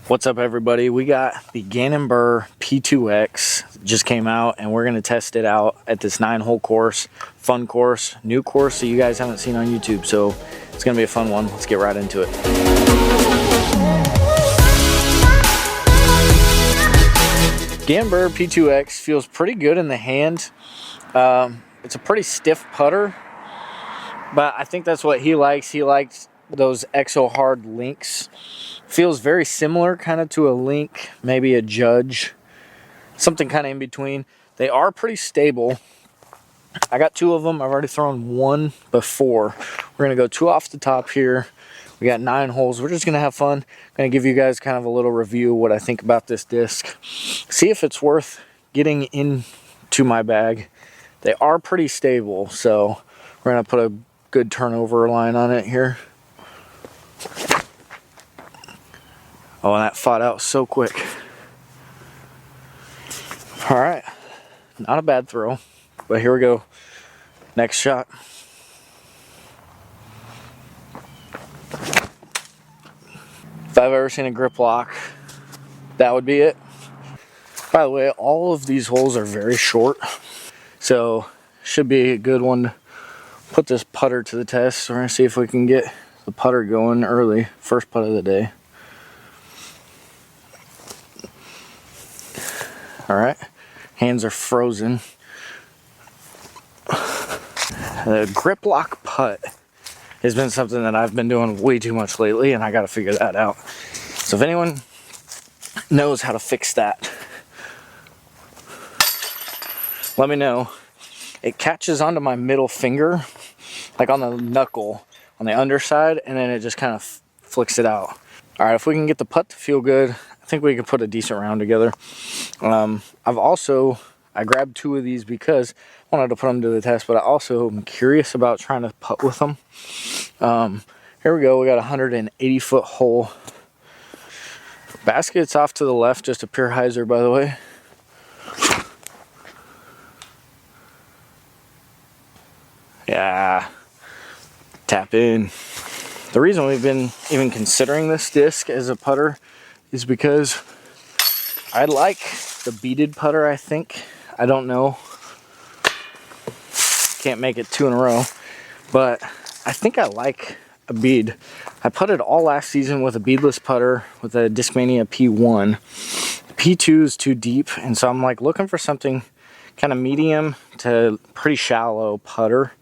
What's up, everybody? We got the Gannon P2x just came out, and we're going to test it out at this 9-hole course. Fun course, new course that you guys haven't seen on YouTube, so it's going to be a fun one. Let's get right into it. Gannon P2x feels pretty good in the hand. It's a pretty stiff putter, but I think that's what he likes. He likes those exo hard links. Feels very similar kind of to a link, maybe a Judge, something kind of in between. They are pretty stable. I got 2 of them. I've already thrown 1 before. We're gonna go 2 off the top here. We got 9 holes. We're just gonna have fun. Gonna give you guys kind of a little review of what I think about this disc. See if it's worth getting into my bag. They are pretty stable, so we're gonna put a good turnover line on it here. Oh, and that fought out so quick. All right, not a bad throw, but here we go. Next shot. If I've ever seen a grip lock, that would be it. By the way, all of these holes are very short, so should be a good one to put this putter to the test. We're gonna see if we can get the putter going early. First putt of the day. All right, hands are frozen. The grip lock putt has been something that I've been doing way too much lately, and I gotta figure that out. So if anyone knows how to fix that, let me know. It catches onto my middle finger, like on the knuckle, on the underside, and then it just kind of flicks it out. All right, if we can get the putt to feel good, I think we can put a decent round together. I grabbed 2 of these because I wanted to put them to the test, but I also am curious about trying to putt with them. Here we go. We got a 180-foot hole. Basket's off to the left, just a pure hyzer, by the way. Yeah, tap in. The reason we've been even considering this disc as a putter is because I like the beaded putter, I think. I don't know. Can't make it 2 in a row, but I think I like a bead. I putted all last season with a beadless putter with a Discmania P1. P2 is too deep, and so I'm like looking for something kind of medium to pretty shallow putter.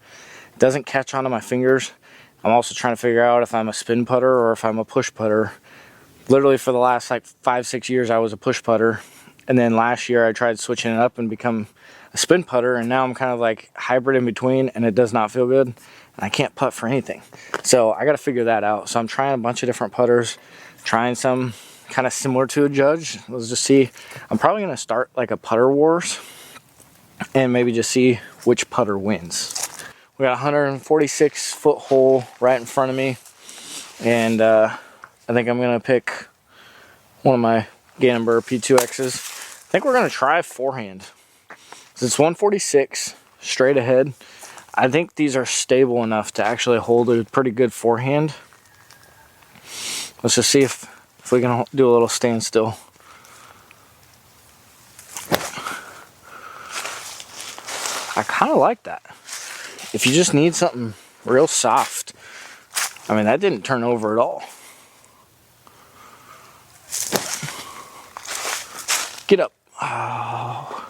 It doesn't catch onto my fingers. I'm also trying to figure out if I'm a spin putter or if I'm a push putter. Literally for the last like 5-6 years I was a push putter, and then last year I tried switching it up and become a spin putter, and now I'm kind of like hybrid in between, and it does not feel good, and I can't putt for anything. So I got to figure that out. So I'm trying a bunch of different putters, trying some kind of similar to a Judge. Let's just see. I'm probably going to start like a putter wars and maybe just see which putter wins. We got a 146-foot hole right in front of me, and I think I'm going to pick one of my Gannon P2x's. I think we're going to try forehand. It's 146 straight ahead. I think these are stable enough to actually hold a pretty good forehand. Let's just see if we can do a little standstill. I kind of like that. If you just need something real soft. I mean, that didn't turn over at all. Get up. Oh.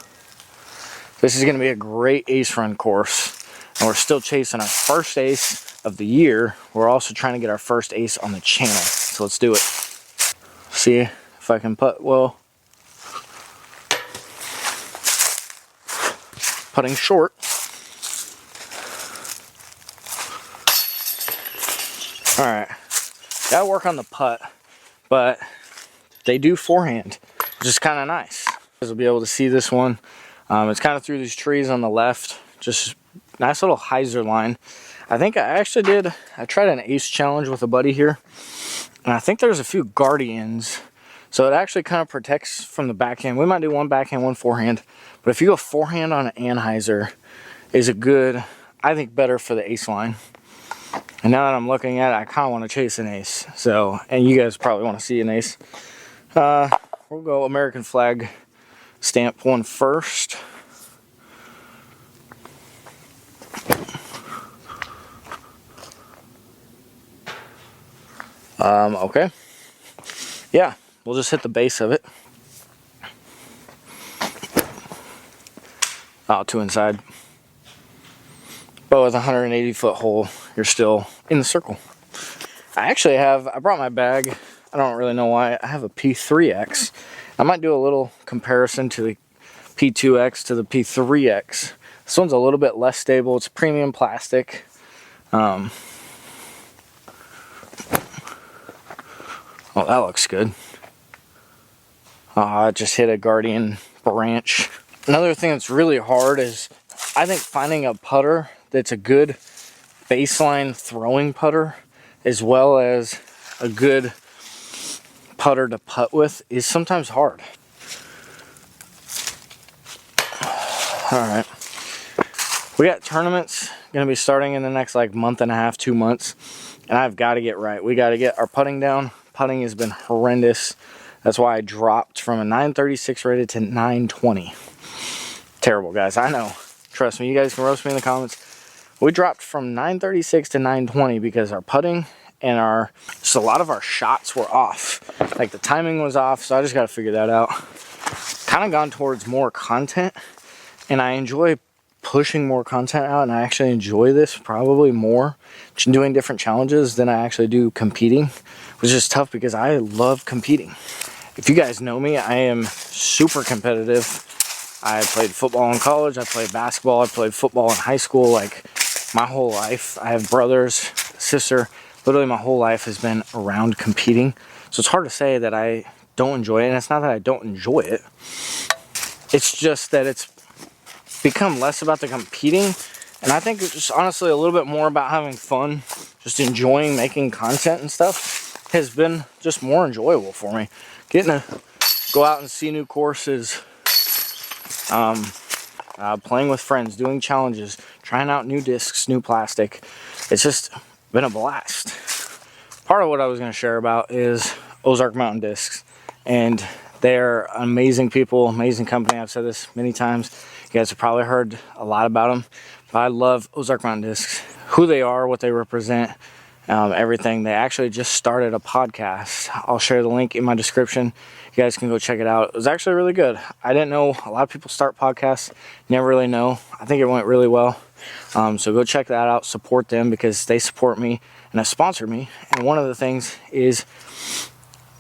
This is going to be a great ace run course. And we're still chasing our first ace of the year. We're also trying to get our first ace on the channel. So let's do it. See if I can putt well. Putting short. All right. Gotta work on the putt, but they do forehand, which is kind of nice. You guys will be able to see this one. It's kind of through these trees on the left. Just nice little hyzer line. I think I tried an ace challenge with a buddy here, and I think there's a few guardians, so it actually kind of protects from the backhand. We might do one backhand, one forehand, but if you go forehand on an anhyzer, is a good, I think better for the ace line. And now that I'm looking at it, I kind of want to chase an ace. So, and you guys probably want to see an ace. We'll go American flag stamp one first. Okay. Yeah, we'll just hit the base of it. Oh, two inside. But with a 180-foot hole, you're still in the circle. I brought my bag. I don't really know why. I have a P2x. I might do a little comparison to the P2x to the P3x. This one's a little bit less stable. It's premium plastic. Oh, that looks good. I just hit a Guardian branch. Another thing that's really hard is, I think, finding a putter that's a good baseline throwing putter as well as a good putter to putt with is sometimes hard. Alright. We got tournaments going to be starting in the next like month and a half, 2 months. And I've got to get right. We got to get our putting down. Putting has been horrendous. That's why I dropped from a 936 rated to 920. Terrible, guys. I know. Trust me, you guys can roast me in the comments. We dropped from 936 to 920 because our putting and just a lot of our shots were off. Like the timing was off, so I just got to figure that out. Kind of gone towards more content, and I enjoy pushing more content out, and I actually enjoy this probably more doing different challenges than I actually do competing, which is tough because I love competing. If you guys know me, I am super competitive. I played football in college, I played basketball, I played football in high school, like my whole life. I have brothers, sister, literally my whole life has been around competing. So it's hard to say that I don't enjoy it, and it's not that I don't enjoy it. It's just that it's become less about the competing, and I think it's just honestly a little bit more about having fun, just enjoying making content and stuff has been just more enjoyable for me. Getting to go out and see new courses, playing with friends, doing challenges, trying out new discs, new plastic. It's just been a blast. Part of what I was going to share about is Ozark Mountain Discs, and they're amazing people, amazing company. I've said this many times. You guys have probably heard a lot about them, but I love Ozark Mountain Discs, who they are, what they represent, everything. They actually just started a podcast. I'll share the link in my description. You guys can go check it out. It was actually really good. I didn't know a lot of people start podcasts, never really know. I think it went really well. So go check that out, support them because they support me and have sponsored me. And one of the things is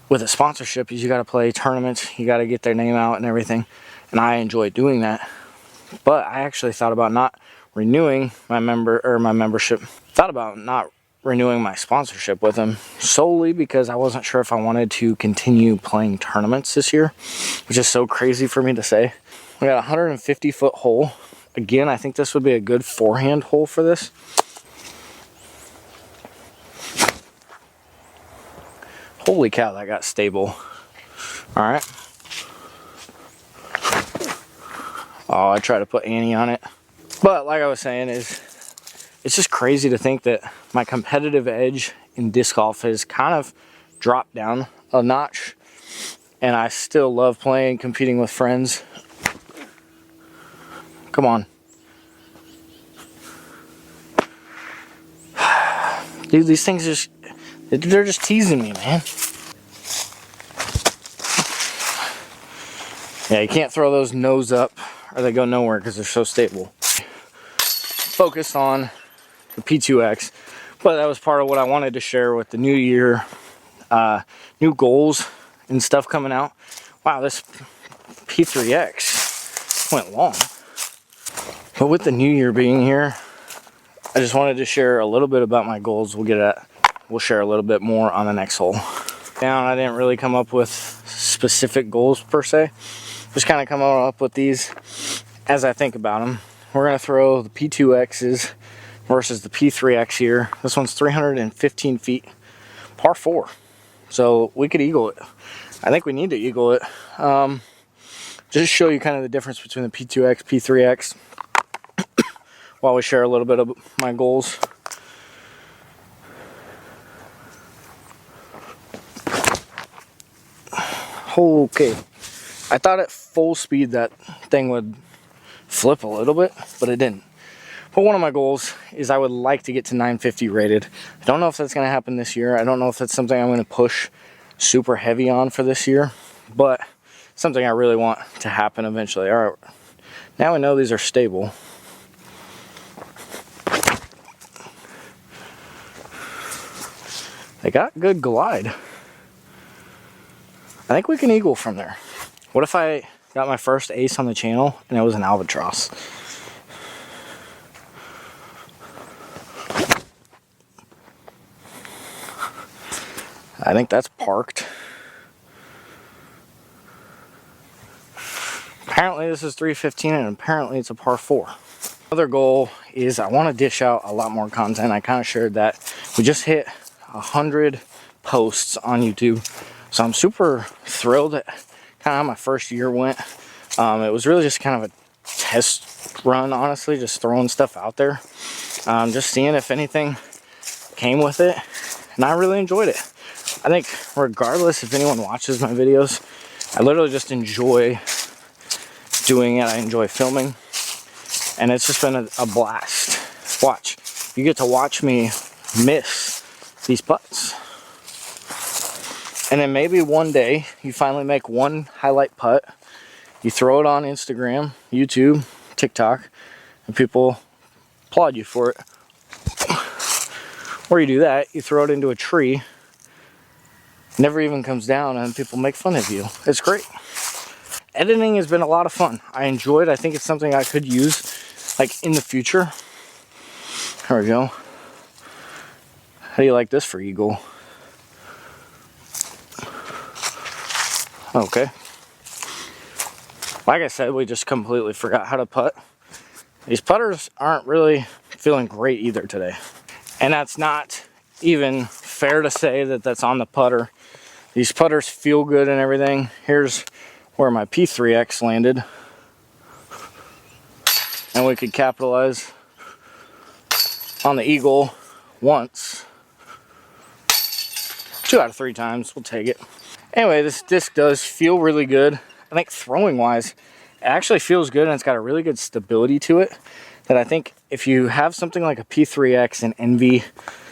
with a sponsorship is you got to play tournaments, you got to get their name out and everything. And I enjoy doing that. But I actually thought about not renewing my membership. Thought about not renewing my sponsorship with them solely because I wasn't sure if I wanted to continue playing tournaments this year, which is so crazy for me to say. We got a 150-foot hole. Again, I think this would be a good forehand hole for this. Holy cow, that got stable. All right. Oh, I tried to put Annie on it. But like I was saying, it's just crazy to think that my competitive edge in disc golf has kind of dropped down a notch. And I still love playing, competing with friends. Come on. Dude, these things they're just teasing me, man. Yeah, you can't throw those nose up or they go nowhere because they're so stable. Focus on the P2x, but that was part of what I wanted to share with the new year, new goals and stuff coming out. Wow, this P3x went long. But with the new year being here, I just wanted to share a little bit about my goals. We'll share a little bit more on the next hole. Down, I didn't really come up with specific goals per se. Just kind of come up with these as I think about them. We're gonna throw the P2x's versus the P3x here. This one's 315 feet, par 4. So we could eagle it. I think we need to eagle it. Just show you kind of the difference between the P2x, P3x, while we share a little bit of my goals. Okay. I thought at full speed that thing would flip a little bit, but it didn't. But one of my goals is I would like to get to 950 rated. I don't know if that's going to happen this year. I don't know if that's something I'm going to push super heavy on for this year, but something I really want to happen eventually. All right, now we know these are stable. They got good glide. I think we can eagle from there. What if I got my first ace on the channel and it was an albatross? I think that's parked. Apparently this is 315 and apparently it's a par 4. Another goal is I want to dish out a lot more content. I kind of shared that. We just hit 100 posts on YouTube. So I'm super thrilled at kind of how my first year went. It was really just kind of a test run, honestly, just throwing stuff out there. Just seeing if anything came with it. And I really enjoyed it. I think regardless if anyone watches my videos, I literally just enjoy doing it. I enjoy filming. And it's just been a blast. Watch. You get to watch me miss these putts. And then maybe one day you finally make one highlight putt. You throw it on Instagram, YouTube, TikTok, and people applaud you for it. Or you do that, you throw it into a tree, never even comes down, and people make fun of you. It's great. Editing has been a lot of fun. I enjoy it. I think it's something I could use like in the future. There we go. How do you like this for eagle? Okay. Like I said, we just completely forgot how to putt. These putters aren't really feeling great either today. And that's not even fair to say that that's on the putter. These putters feel good and everything. Here's where my P2x landed. And we could capitalize on the eagle once. 2 out of 3 times, we'll take it. Anyway, this disc does feel really good. I think throwing wise, it actually feels good and it's got a really good stability to it. That I think if you have something like a P2x and Envy,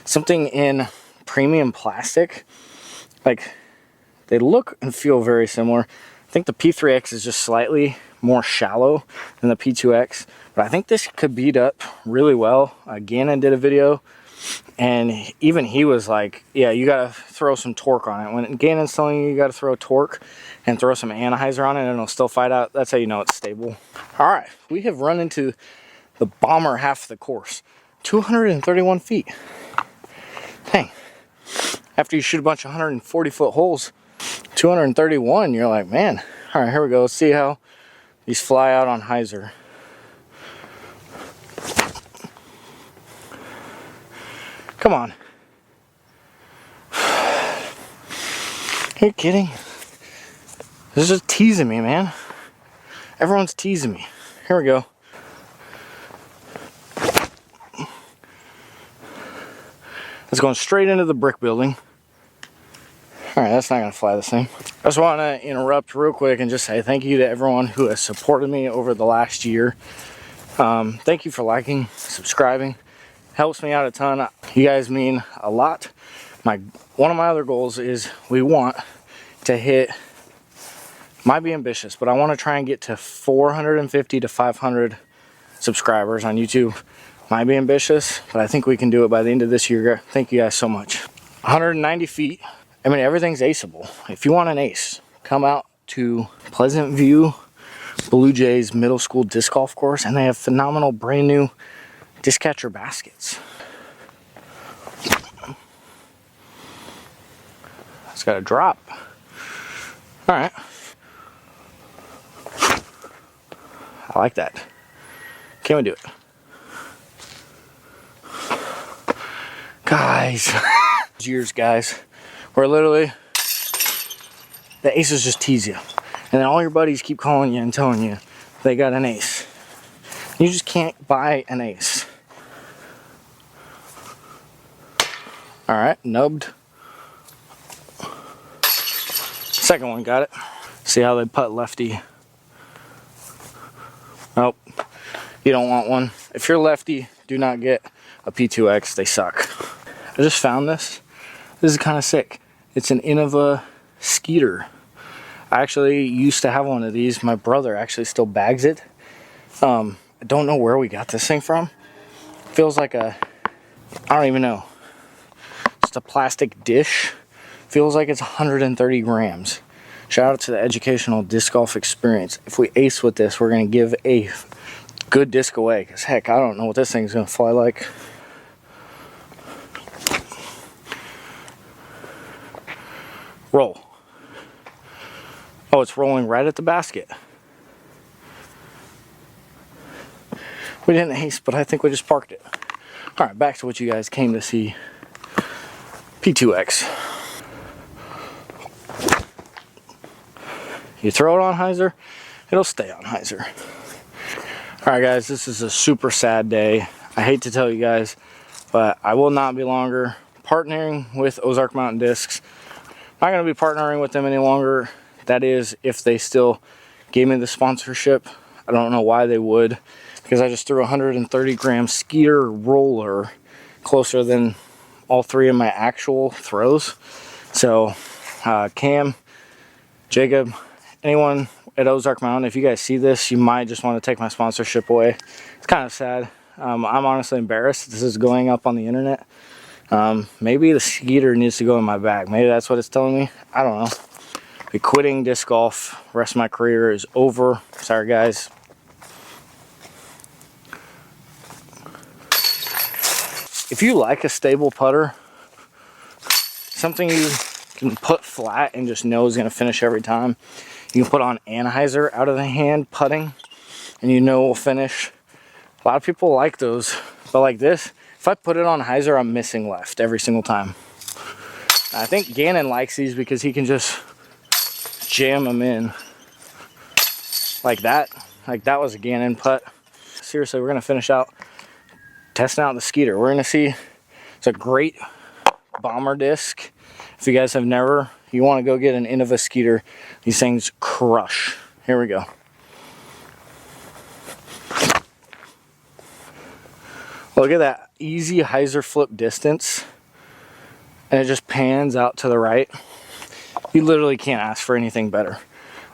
something in premium plastic, like they look and feel very similar. I think the P2x is just slightly more shallow than the P2x, but I think this could beat up really well. Gannon did a video and even he was like, yeah, you gotta throw some torque on it. When Gannon's telling you gotta throw torque and throw some anhyzer on it and it'll still fight out, that's how you know it's stable. All right, we have run into the bomber half of the course. 231 feet. Dang. After you shoot a bunch of 140-foot holes, 231, you're like, man. All right, here we go. Let's see how these fly out on hyzer. Come on. Are you kidding? This is just teasing me, man. Everyone's teasing me. Here we go. It's going straight into the brick building. All right, that's not gonna fly the same. I just want to interrupt real quick and just say thank you to everyone who has supported me over the last year. Thank you for liking, subscribing. Helps me out a ton. You guys mean a lot. One of my other goals is we want to hit, might be ambitious, but I want to try and get to 450 to 500 subscribers on YouTube. Might be ambitious, but I think we can do it by the end of this year. Thank you guys so much. 190 feet. I mean, everything's aceable. If you want an ace, come out to Pleasant View Blue Jays Middle School Disc Golf Course, and they have phenomenal brand new disc catcher baskets. It's got a drop. All right. I like that. Can we do it? Guys, years, guys, where literally the aces just tease you, and then all your buddies keep calling you and telling you they got an ace. You just can't buy an ace. All right, nubbed. Second one, got it. See how they putt lefty. Nope, you don't want one. If you're lefty, do not get a P2X, they suck. I just found this. This is kind of sick. It's an Innova Skeeter. I actually used to have one of these. My brother actually still bags it. I don't know where we got this thing from. Feels like a, I don't even know. Just a plastic dish. Feels like it's 130 grams. Shout out to the Educational Disc Golf Experience. If we ace with this, we're gonna give a good disc away. Cause heck, I don't know what this thing's gonna fly like. Roll. Oh, it's rolling right at the basket. We didn't ace, but I think we just parked it. All right, back to what you guys came to see. P2X. You throw it on hyzer, it'll stay on hyzer. All right, guys, this is a super sad day. I hate to tell you guys, but I will not be longer partnering with Ozark Mountain Discs. Not going to be partnering with them any longer. That is, if they still gave me the sponsorship. I don't know why they would, because I just threw a 130 gram Skeeter roller closer than all three of my actual throws. So Cam, Jacob, anyone at Ozark Mountain, if you guys see this, you might just want to take my sponsorship away. It's kind of sad. I'm honestly embarrassed this is going up on the internet. Maybe the Skeeter needs to go in my bag. Maybe that's what it's telling me. I don't know. Be quitting disc golf. The rest of my career is over. Sorry, guys. If you like a stable putter, something you can put flat and just know is going to finish every time, you can put on anhyzer out of the hand putting and you know will finish. A lot of people like those, but like this, if I put it on hyzer, I'm missing left every single time. I think Gannon likes these because he can just jam them in like that. Like that was a Gannon putt. Seriously, we're gonna finish out testing out the Skeeter. We're gonna see. It's a great bomber disc. If you guys have never, you want to go get an Innova Skeeter. These things crush. Here we go. Look at that easy hyzer flip distance, and it just pans out to the right. You literally can't ask for anything better.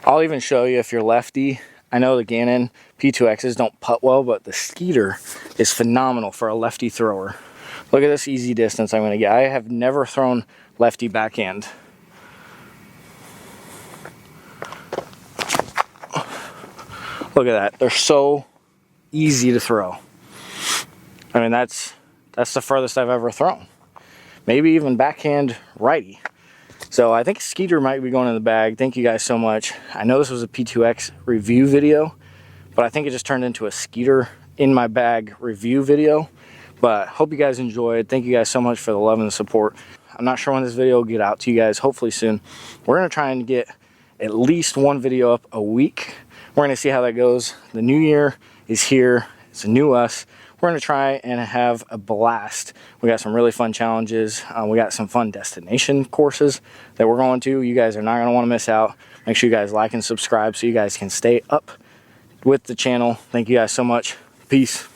I'll even show you if you're lefty. I know the Gannon P2Xs don't putt well, but the Skeeter is phenomenal for a lefty thrower. Look at this easy distance I'm gonna get. I have never thrown lefty backhand. Look at that. They're so easy to throw. I mean, that's the furthest I've ever thrown. Maybe even backhand righty. So I think Skeeter might be going in the bag. Thank you guys so much. I know this was a P2X review video, but I think it just turned into a Skeeter in my bag review video. But hope you guys enjoyed. Thank you guys so much for the love and the support. I'm not sure when this video will get out to you guys, hopefully soon. We're gonna try and get at least one video up a week. We're gonna see how that goes. The new year is here. It's a new us. We're gonna try and have a blast. We got some really fun challenges. We got some fun destination courses that we're going to. You guys are not gonna wanna miss out. Make sure you guys like and subscribe so you guys can stay up with the channel. Thank you guys so much. Peace.